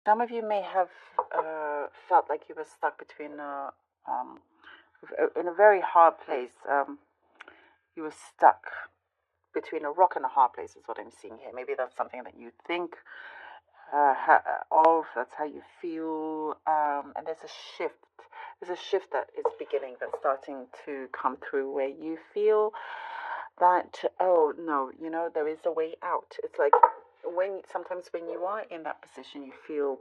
Some of you may have felt like you were stuck between um, in a very hard place. You were stuck between a rock and a hard place, is what I'm seeing here. Maybe that's something that you think of. That's how you feel. And there's a shift. There's a shift that is beginning, that's starting to come through, where you feel that, oh no, there is a way out. It's like sometimes when you are in that position, you feel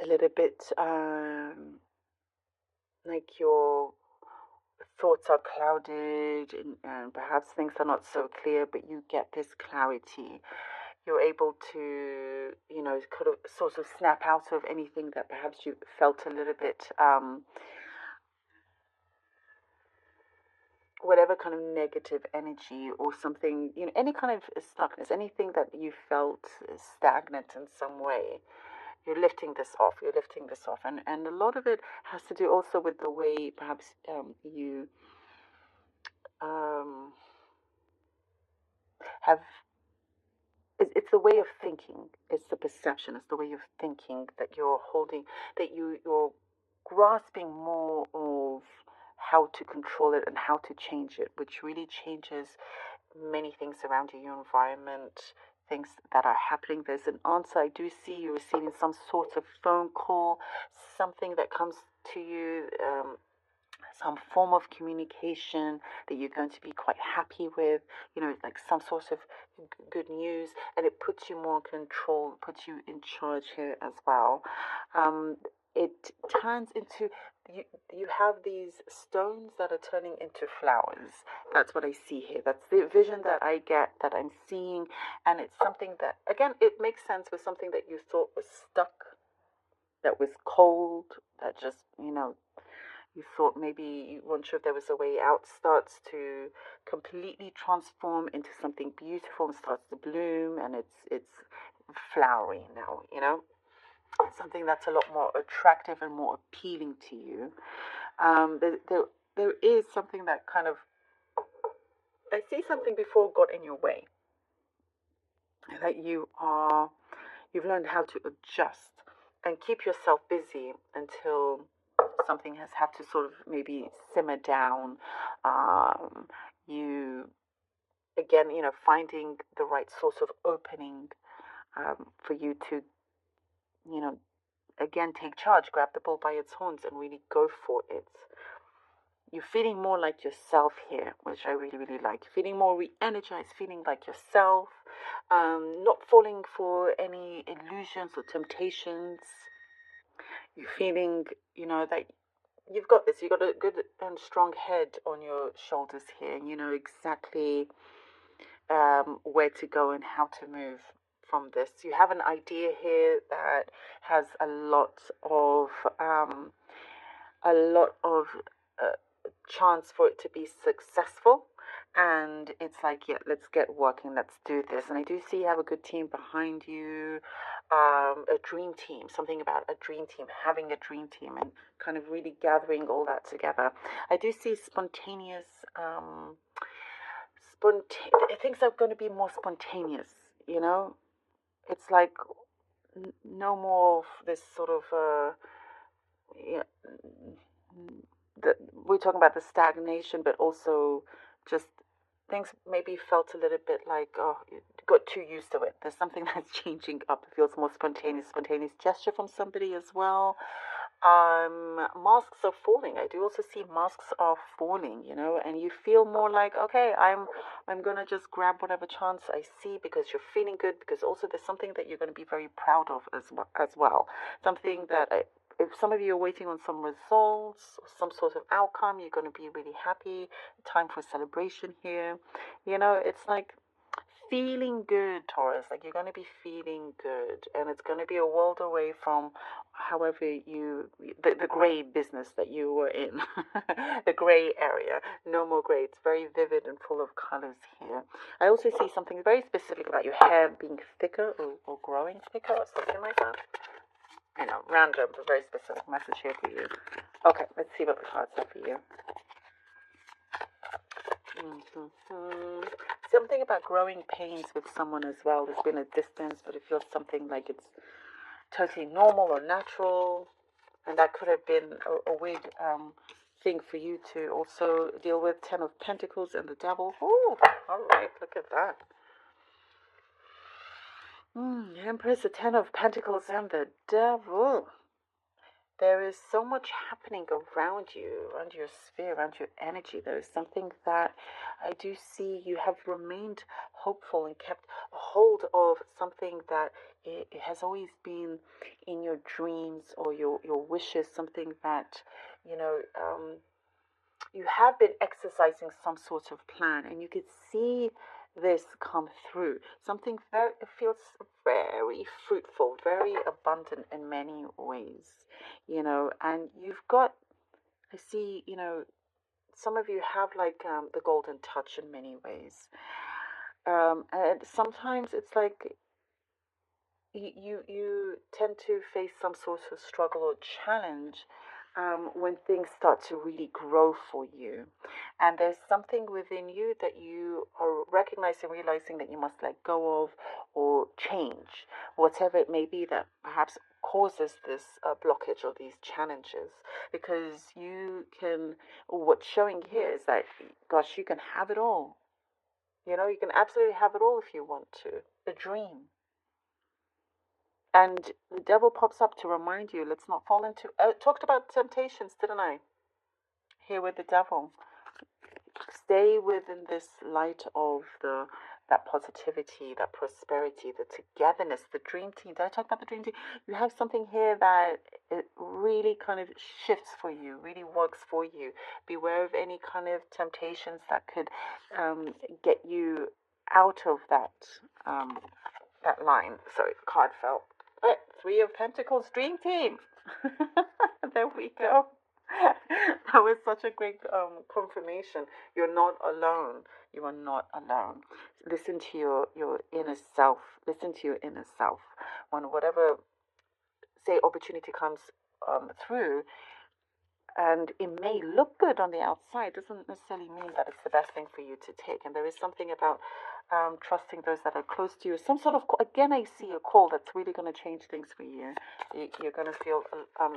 a little bit like your thoughts are clouded, and perhaps things are not so clear, but you get this clarity. You're able to, kind of sort of snap out of anything that perhaps you felt a little bit, whatever kind of negative energy or something, any kind of stuckness, anything that you felt stagnant in some way. You're lifting this off. You're lifting this off, and a lot of it has to do also with the way perhaps you um, have. It's the way of thinking. It's the perception. It's the way of thinking that you're holding. That you're grasping more of how to control it and how to change it, which really changes many things around you, your environment, things that are happening. There's an answer. I do see you receiving some sort of phone call, something that comes to you, some form of communication that you're going to be quite happy with, like some sort of good news, and it puts you more in control, puts you in charge here as well. It turns into, you have these stones that are turning into flowers. That's what I see here. That's the vision that I get, that I'm seeing, and it's something that, again, it makes sense with something that you thought was stuck, that was cold, that just, you thought maybe you weren't sure if there was a way out, starts to completely transform into something beautiful and starts to bloom, and it's flowery now, something that's a lot more attractive and more appealing to you. There is something that kind of, I see something before got in your way, that you've learned how to adjust and keep yourself busy until something has had to sort of maybe simmer down. You again, finding the right source of opening, for you to, you know, again take charge, grab the bull by its horns, and really go for it. You're feeling more like yourself here, which I really, really like. Feeling more re-energized, feeling like yourself, not falling for any illusions or temptations. You're feeling, that you've got this. You've got a good and strong head on your shoulders here. You know exactly where to go and how to move from this. You have an idea here that has a lot of chance for it to be successful. And it's like, yeah, let's get working, let's do this. And I do see you have a good team behind you, a dream team, something about a dream team, having a dream team, and kind of really gathering all that together. I do see spontaneous, things are going to be more spontaneous, you know? It's like no more of this sort of, yeah, we're talking about the stagnation, but also just things maybe felt a little bit like, oh, you got too used to it. There's something that's changing up. It feels more spontaneous gesture from somebody as well. Masks are falling. I do also see masks are falling, and you feel more like, okay, I'm gonna just grab whatever chance I see, because you're feeling good, because also there's something that you're gonna be very proud of as well. Something that if some of you are waiting on some results or some sort of outcome, you're going to be really happy. Time for celebration here. It's like feeling good, Taurus. Like you're going to be feeling good, and it's going to be a world away from however the gray business that you were in, the gray area. No more gray. It's very vivid and full of colors here. I also see something very specific about your hair being thicker, or growing thicker, or something like that. I know, random, but very specific message here for you. Okay, let's see what the cards have for you. Something about growing pains with someone as well. There's been a distance, but it feels something like it's totally normal or natural. And that could have been a weird thing for you to also deal with. 10 of Pentacles and the Devil. Oh, all right, look at that. Empress, the 10 of Pentacles and the Devil. There is so much happening around you, around your sphere, around your energy. There is something that I do see you have remained hopeful and kept a hold of something that it has always been in your dreams or your wishes, something that, you have been exercising some sort of plan, and you could see this come through. Something very, it feels very fruitful, very abundant in many ways, and you've got, I see, some of you have like the golden touch in many ways. And sometimes it's like you tend to face some sort of struggle or challenge when things start to really grow for you. And there's something within you that you are recognizing, realizing that you must let go of or change, whatever it may be that perhaps causes this blockage or these challenges. Because what's showing here is that, gosh, you can have it all. You can absolutely have it all if you want to. A dream. And the Devil pops up to remind you, let's not fall into... talked about temptations, didn't I? Here with the Devil. Stay within this light of that positivity, that prosperity, the togetherness, the dream team. Did I talk about the dream team? You have something here that it really kind of shifts for you, really works for you. Beware of any kind of temptations that could get you out of that line. Sorry, card fell. Right, 3 of Pentacles, dream team. There we go. That was such a great confirmation. You're not alone. You are not alone. Listen to your inner self. Listen to your inner self. When whatever, say, opportunity comes through, and it may look good on the outside, doesn't necessarily mean that it's the best thing for you to take. And there is something about trusting those that are close to you. Some sort of, again, I see a call that's really going to change things for you. You're going to feel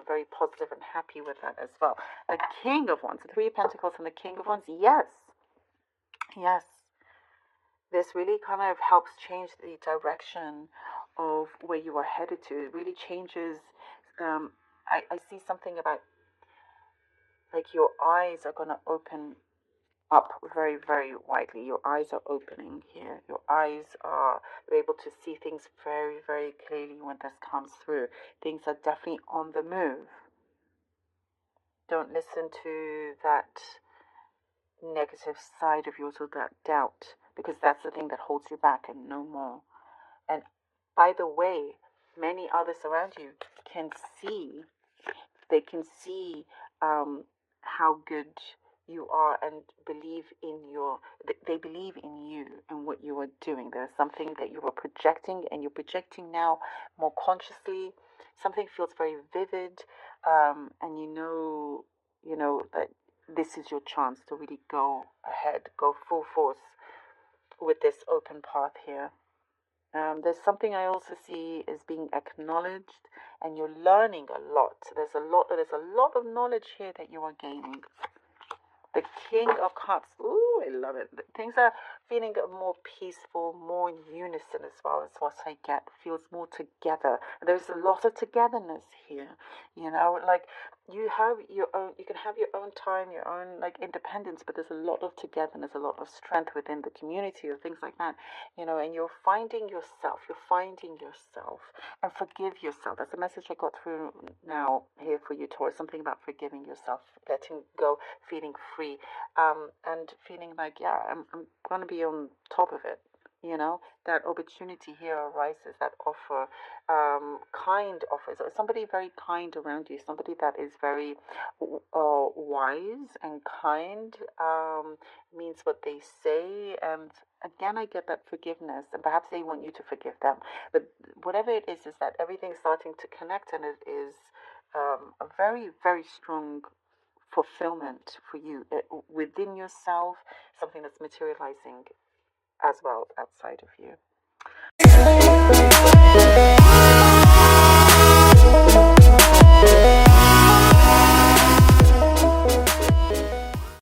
very positive and happy with that as well. The King of Wands, the 3 of Pentacles and the King of Wands, yes. This really kind of helps change the direction of where you are headed to. It really changes. I see something about, like, your eyes are going to open up very, very widely. Your eyes are opening here. Your eyes are able to see things very, very clearly when this comes through. Things are definitely on the move. Don't listen to that negative side of yours or that doubt, because that's the thing that holds you back and no more. And by the way, many others around you can see, they can see how good you are and believe in they believe in you and what you are doing. There's something that you are projecting, and you're projecting now more consciously. Something feels very vivid, and you know that this is your chance to really go ahead, go full force with this open path here. There's something I also see is being acknowledged, and you're learning a lot. There's a lot of knowledge here that you are gaining. The King of Cups. Ooh, I love it. Things are feeling more peaceful, more in unison as well as what I get. Feels more together. There's a lot of togetherness here. Like you can have your own time, your own like independence, but there's a lot of togetherness, a lot of strength within the community or things like that. And you're finding yourself. And forgive yourself. That's the message I got through now here for you, Taurus. Something about forgiving yourself, letting go, feeling free, and feeling like, yeah, I'm going to be on top of it. That opportunity here arises, that offer, kind offers. Somebody very kind around you, somebody that is very wise and kind, means what they say. And again, I get that forgiveness, and perhaps they want you to forgive them. But whatever it is that everything's starting to connect, and it is a very, very strong fulfillment for you within yourself, something that's materializing as well outside of you.